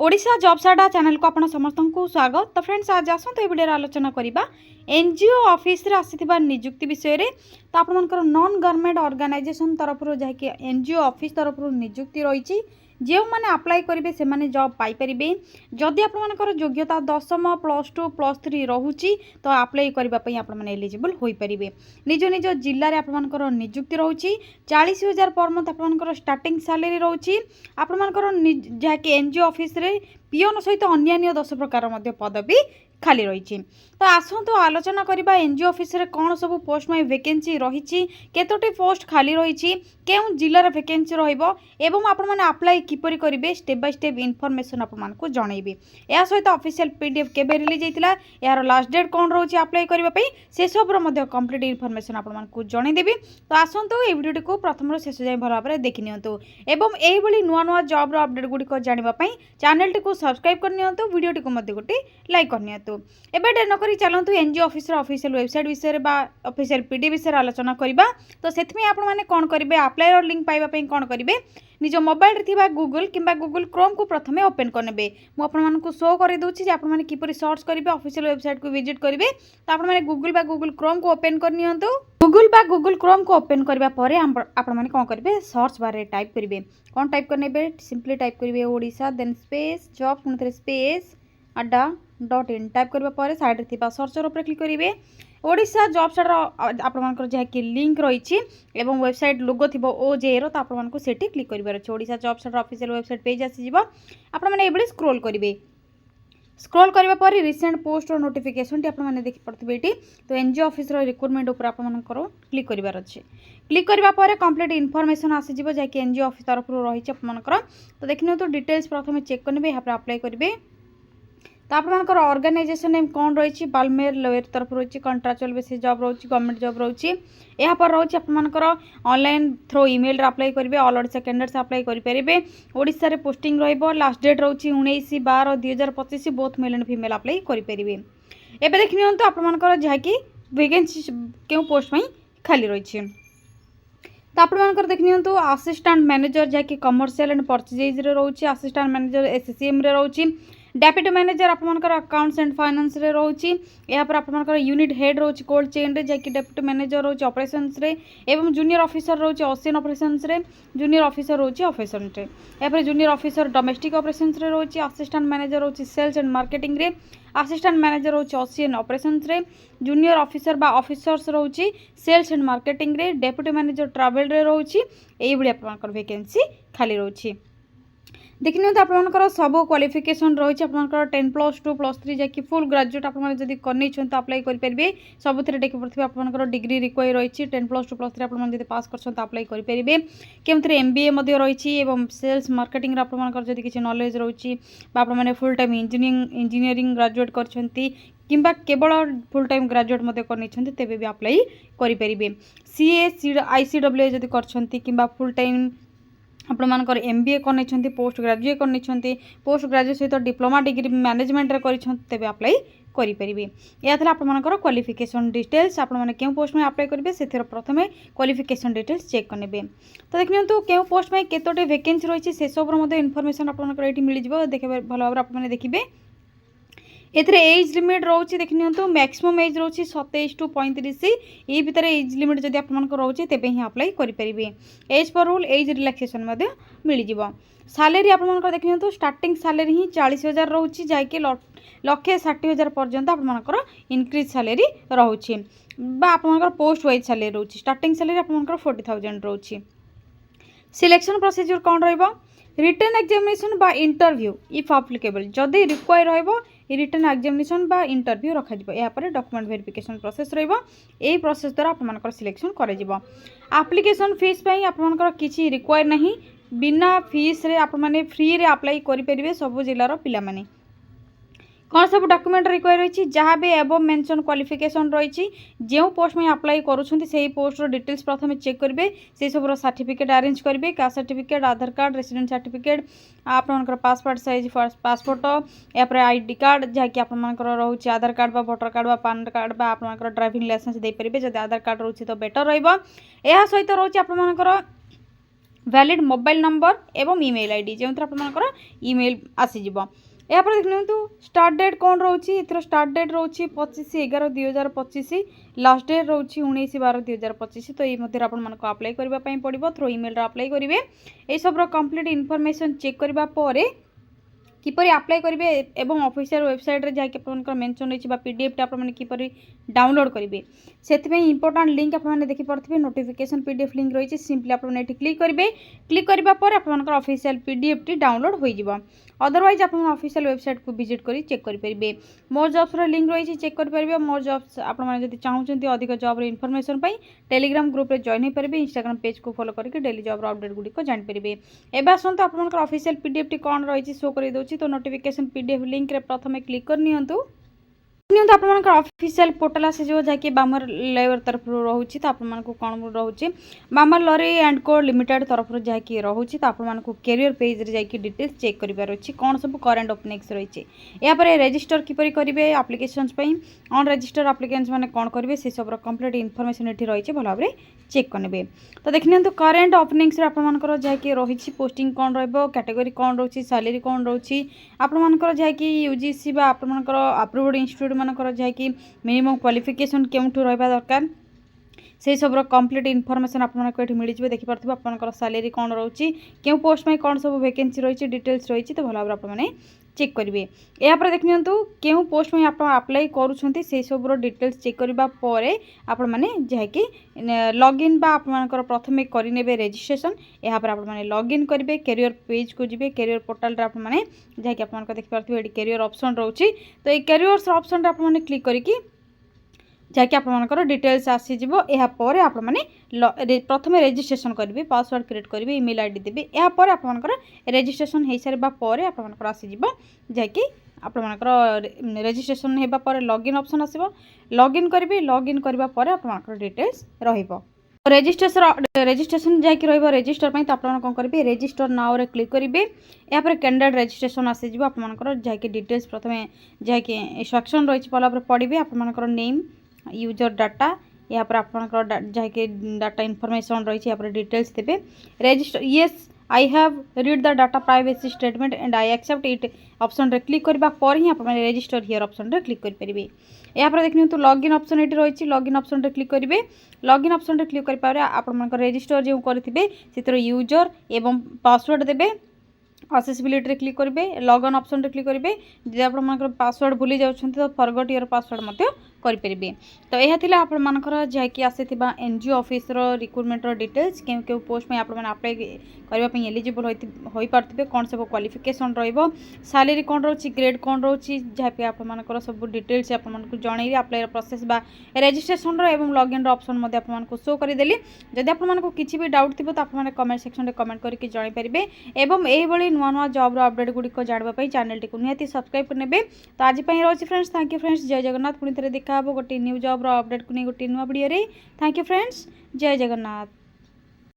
Odisha job साडा channel को आपण समस्त को स्वागत। तो फ्रेंड्स आज आसत ये वीडियो आलोचना करबा एनजीओ ऑफिस रे आसीथिबा नियुक्ति विषय रे। तो आपण मनकर नॉन गवर्नमेंट ऑर्गेनाइजेशन तरफ रो जाय कि एनजीओ ऑफिस तरफ रो नियुक्ति रही जो मैंने अप्लाई करेंगे से मैंने जॉब पाइपर। जदि आपर योग्यता 10वीं +2 +3 रोचे तो अप्लाई करने आपने एलिजिबल हो पारे। निज निज जिले में आपर नियुक्ति रोचे 40,000 पर मंथ आपर स्टार्टिंग सैलरी रोचे। आपर जहाँकि एनजीओ ऑफिस रे पीओन सहित अन्य 10 प्रकार पदवी खाली रही। तो आसतु आलोचना करबा एनजीओ ऑफिस रे कौन सब पोस्ट में वैकेंसी रही केतोटी पोस्ट खाली रही केउं जिल्लार वैकेंसी रहिबो एवं आपण माने अप्लाई किपरि करिवे स्टेप बाय स्टेप इनफॉरमेशन आपण मानकु जणैबे। या सहित ऑफिशियल पीडीएफ केबे रिलीज होइतिला यार लास्ट डेट कोन रहउची अप्लाई करबा पई से सब रो मध्ये कंप्लीट इनफॉरमेशन आपण मानकु जणै देबी। तो आसंतु ए वीडियो को प्रथम रो शेष जाय भल भाबरे देखि नियंतु एवं एही बली नुवा नुवा जॉब रो अपडेट गुडी को जानिबा पई चैनल को सब्सक्राइब कर नियंतु वीडियो को मध्ये गोटे लाइक कर नियंतु। एबे डेर नकरी चलंतु एनजीओ ऑफिस रो ऑफिशियल वेबसाइट विषय बा ऑफिशियल पीडीएफ विषय आलोचना करबा। तो सेथमे आपण माने कोन करिवे अप्लाई रो लिंक पाइबा पई कोन करिवे निज मोबाइल रे थिबा गूगल किंबा गूगल क्रोम को प्रथमे ओपन करनेबे। मु आपण मानकु शो कर दोछि जे आपण माने किपरि सर्च करिवे ऑफिशियल वेबसाइट को विजिट करिवे। तो आपण माने गूगल बा गूगल क्रोम को ओपन कर नियंतु। गूगल बा गूगल क्रोम को ओपन करबा परे आपण माने कोन करिवे सर्च बार रे टाइप करिवे कोन टाइप करनेबे सिंपली टाइप करिवे ओडिशा देन स्पेस जॉब पुनथरे स्पेस adda.in टाइप करबा परे साइड रे थिबा सर्चर ऊपर क्लिक करिवे। ओडिशा जॉब साडा आपण मानकर जहाँकि लिंक रही एवं वेबसाइट लोगो थी ओजे रो तो आपण मानकु सेठी क्लिक करिवार अछि। ओडिशा जॉब साडा ऑफिशियल वेबसाइट पेज आसी जिवो आपण माने एबडी स्क्रॉल करिवे। स्क्रॉल करबा परे रिसेंट पोस्ट और नोटिफिकेशन टी आपण माने देखि पड़थबे एटी। तो एनजीओ ऑफिस रो रिक्रूटमेंट ऊपर आपण मानकर क्लिक करिवार अछि। क्लिक करबा परे कंप्लीट इनफॉरमेशन आसी जिवो जहाँकि एनजीओ ऑफिस तरफ रो रही आपण मानकर। तो देखिनो तो डिटेल्स प्रथमे चेक करनेबे यहाँ पर अप्लाई करिवे। तो आपर ऑर्गेनाइजेशन नेम कौन रही बाल्मेर लोयर तरफ रही कंट्राक्चुअल बेसिस जॉब रही गवर्नमेंट जॉब रही यहाँ पर रही आपर ऑनलाइन थ्रो ईमेल अप्लाई करेंगे। ऑल ओडिशा कैंडिडेट्स अप्लाई करेंगे। ओडिशा रे पोस्टिंग रहिबो लास्ट डेट रही 19/12/2025 both male and female apply करेंगे। एबे देखि नियंतु आपर जहाँकि वैकेंसी क्यों पोस्ट में खाली रही। तो आप देखि नियंतु असिस्टेंट मैनेजर जहाँकि कमर्शियल एंड परचेज रे रही असिस्टेंट मैनेजर एससीएम रे रही डेप्यूटी मैनेजर आपर अकाउंट्स एंड फाइनेंस रे रही यहाँ पर आपर यूनिट हेड रही कोल्ड चेन रे जहाँकि डेप्यूटी मैनेजर रही ऑपरेशंस रे एवं जूनियर ऑफिसर रही ओशियन ऑपरेशंस रे जूनियर ऑफिसर रही ऑफिसर रे यहाँ पर जूनियर ऑफिसर डोमेस्टिक ऑपरेशंस रे रही असिस्टेंट मैनेजर रही सेल्स एंड मार्केटिंग रे असिस्टेंट मैनेजर रही ओशियन ऑपरेशंस रे जूनियर ऑफिसर बा ऑफिसर्स रही सेल्स एंड मार्केटिंग रे डेप्यूटी मैनेजर ट्रैवल रे रही यही भाई आपर वैकेंसी खाली रही। देखिए तो आपर सब क्वालिफिकेशन रही आपर 10 +2 +3 जैकि फुल ग्रेजुएट आपड़ी करनी तो अप्लाई करेंगे। सबुथ देखी पड़े आपर डिग्री रिक्वायर रही 10 +2 +3 आप पास कर अप्लाई करेंगे। केमती MBA रही सेल्स मार्केटिंग आपर किसी नॉलेज रही आपने फुल टाइम इंजीनियरिंग ग्रेजुएट करछंती किंबा केवल फुल टाइम ग्रेजुएट करनी तेबे भी अप्लाई करेंगे। CA ICWA जदि करछंती किंबा फुल टाइम आपण मानकर MBA करनी पोस्ट ग्रेजुएट करनी पोस्ट ग्रेजुएट सहित डिप्लोमा डिग्री मैनेजमेंट रे तेबे अप्लाई करेंगे। या था आपर क्वालिफिकेशन डिटेल्स आपने क्यों पोस्ट में अप्लाई करेंगे से प्रथम क्वालिफिकेशन डिटेल्स चेक करेंगे। तो देखिए तो क्यों पोस्ट में केतोटे वैकेंसी रही से सब इनफॉरमेशन आपको ये मिल जाए देखिए भल भाव आपने देखिए। एथरे एज लिमिट रोचे देखि नियंतु मैक्सिमम एज रोचे 27 टू 35 ये भितर एज लिमिट जदि आपन रोचे तेबे ही अप्लाई करि परिबे। As per rule age relaxation मध्ये मिल जिवो। सैलरी आपन देखि नियंतु स्टार्टिंग सैलरी ही 40,000 रोची जाय के 1,60,000 पर्यंत आपन इंक्रीज सैलरी रोची बा आपन पोस्ट वाइज सैलरी रोची स्टार्टिंग सैलरी आपन 40,000 रोची। सिलेक्शन प्रोसीजर कौन रहिबो रिटन एग्जामिनेशन बा इंटरव्यू इफ एप्लिकेबल जदि रिक्वायर रहिबो रिटन एग्जामिनेशन बा इंटरव्यू रखा यहाँ पर डॉक्यूमेंट वेरिफिकेशन प्रोसेस रही प्रोसेस द्वारा आप सिलेक्शन कर एप्लिकेशन फीस आप किसी रिक्वायर नहीं बिना फीस रे आप फ्री रे अप्लाई करेंगे सब जिलार पिला कौन सब डॉक्यूमेंट रिक्वायर रही जहाँ भी एबव मेंशन क्वालिफिकेशन रही जो पोस्ट में अप्लाई करुँच से पोस्ट डिटेल्स प्रथम चेक करेंगे से सब सर्टिफिकेट अरेंज करेंगे caste certificate Aadhaar card resident certificate आपंकर पासपोर्ट साइज पासपोर्ट यापर आईडी कार्ड जहाँकि आपर रोचे आधार कार्ड बा भोटर कार्ड बा पान कार्ड बा आपंकर ड्राइविंग लाइसेंस दे पारे जब आधार कार्ड रोचे तो बेटर रहा सहित रोचे आपर वैलिड मोबाइल नंबर एवं ईमेल आईडी जो आपर ईमेल आसीज यापर देखते स्टार्ट डेट कौन रोचे एथर स्टार्ट डेट रोचे 25/11/2025 लास्ट डेट रोचे 19/12/2025 तो ये मध्य आपको अप्लाई करने पड़ो थ्रू ईमेल अप्लाई करेंगे ये सब कंप्लीट इनफॉरमेशन चेक करने किपरि अप्लाई करेंगे एवं ऑफिशियल वेबसाइट रे जाके आपनकर मेंशन रही पीडीएफ टा आपन किपरि डाउनलोड करेंगे से इंपोर्टाट लिंक आपने देखी पारे नोटिफिकेशन पीडीएफ लिंक रही सिंपली आपने क्लिक करेंगे क्लिक करने पर आपनकर ऑफिशियल पीडीएफ टी डाउनलोड हो अदरवाइज आप ऑफिशियल वेबसाइट को विजिट कर चेक करेंगे मोर जॉब्स लिंक रही चेक करेंगे मोर जॉब्स आपड़ी चाहते अधिक जॉब इनफॉरमेशन टेलीग्राम ग्रुप रे जॉइन हो पारे इंस्टाग्राम पेज को फॉलो करके डेली जॉब अपडेट गुड़िक जानीपारे एवं आसतु आपंकर ऑफिशियल पीडीएफ टी कौन रही शो कर दूसरी तो नोटिफिकेशन पीडीएफ लिंक रे प्रथम क्लिक कर नियंतु आपंकर ऑफिशियल पोर्टल आसीजो जहाँकि बामर लेबर तरफ रोचे तो आपको कौन रोचे बामर लॉरी एंड को लिमिटेड तरफ जहाँकि रोचे तो आपको कैरियर पेज रे जाकि डिटेल्स चेक करार अच्छी कौन सब करेन्ट ओपनिंग्स रही यापर रजिस्टर किपरि करेंगे आप्लिकेशंस अन रजिस्टर आप्लिकेंट्स मैंने कौन करेंगे से सब कंप्लीट इनफॉरमेशन ये रही भल भाव चेक करेंगे तो देखिए करेन्ट ओपनिंग्स आपर जहाँकि रही पोस्टिंग कौन रैटेगोरी कौन रोचे सैलरी कौन रोचे आपर जहाँकि यूजीसी आपर अप्रूव्ड इंस्टीट्यूट मानकर जहाँकि मिनिमम क्वालिफिकेशन केउठू रहा दरकार से सब कंप्लीट इनफॉरमेशन आपको ये मिल जाए देखिए आपंकर सैलरी कौन रोचे क्यों पोस्ट में कौन सब वैकेंसी रही डिटेल्स रही तो भल भाव आपने चेक करेंगे यापर देखिए क्यों पोस्ट में आप अप्लाई करुँच से सब डिटेल्स चेक करने आपण मैंने जहाँकि लॉगिन बा आपंकर प्रथम करे रजिस्ट्रेशन यापर आपने लॉगिन करेंगे कैरियर पेज को जी कैरियर पोर्टाल आपने जहाँकि आप देखिए ये कैरियर ऑप्शन रोचे तो ये कैरियर ऑप्शन आपने क्लिक करके जहाँकि आपर डिटेल्स आसीज यापर आपने प्रथम रजिस्ट्रेशन करेंगे पासवर्ड क्रिएट करेंगे ईमेल आईडी देवे यापर आपर रजिस्ट्रेशन हो सारापर आपर आसीज जहाँकि आपर रजिस्ट्रेशन होगापर लॉगिन ऑप्शन आसो लॉगिन करेंगे लॉगिन करापर आपर डिटेल्स रजिस्ट्रेशन जहाँकि रजिस्टर तो आप कौन करेंगे रजिस्टर नाउ रे क्लिक करेंगे यापर कैंडिडेट रजिस्ट्रेशन आसीज आपर जहाँकि डिटेल्स प्रथम जहाँकि इंस्ट्रक्शन रही भल पढ़े आपर नेम यूजर डाटा यहाँ पर आपंकर जहाँकि डाटा इनफॉरमेशन रही यहाँ पर डिटेल्स देवे register yes I have read the data privacy statement and I accept it option रे क्लिक करबा पर ही आप रजिस्टर हियर ऑप्शन रे क्लिक करेंगे यहाँ पर देखिए तो लॉगिन ऑप्शन ये रही लॉगिन ऑप्शन रे क्लिक करेंगे लॉगिन ऑप्शन रे क्लिक कर आप रजिस्टर जो करेंगे से यूजर एवं पासवर्ड देवे accessibility रे क्लिक करेंगे लॉगिन ऑप्शन रे क्लिक करेंगे जब आप पासवर्ड भूली जाउछन तो फॉरगॉट योर पासवर्ड मते करेंगे तो यह थिला आपण मानकर जहाँकि आसीथिबा एनजीओ ऑफिस रो रिक्रुटमेंट रो डिटेल्स केउ केउ पोस्ट में आपण अप्लाई करबा पई एलिजिबल होई पारथिबे कौन सब क्वालिफिकेशन रहइबो सैलरी कौन रोची ग्रेड कौन रोची जहाँ पे आपण मानकर सब डिटेल्स आपण मानक जणैली अप्लाई प्रोसेस बा रजिस्ट्रेशन रो एवं लॉगिन रो ऑप्शन मते आपण मानक शो करि देली जदि आपण मानक किछि भी डाउट थिबो तो आपण माने कमेंट सेक्शन रे कमेंट करके जणाई परिबे एवं एही भली नुवा नुवा जॉब रो अपडेट गुडी जानबा पई चैनल टी को निहाती सब्सक्राइब करनेबे तो आज पई रोची फ्रेंड्स थैंक यू फ्रेंड्स जय जगन्नाथ पुणी थरे देखा गोटे न्यू जॉब रो अपडेट को नहीं गोटे नुआ वीडियो रे थैंक यू फ्रेंड्स जय जगन्नाथ।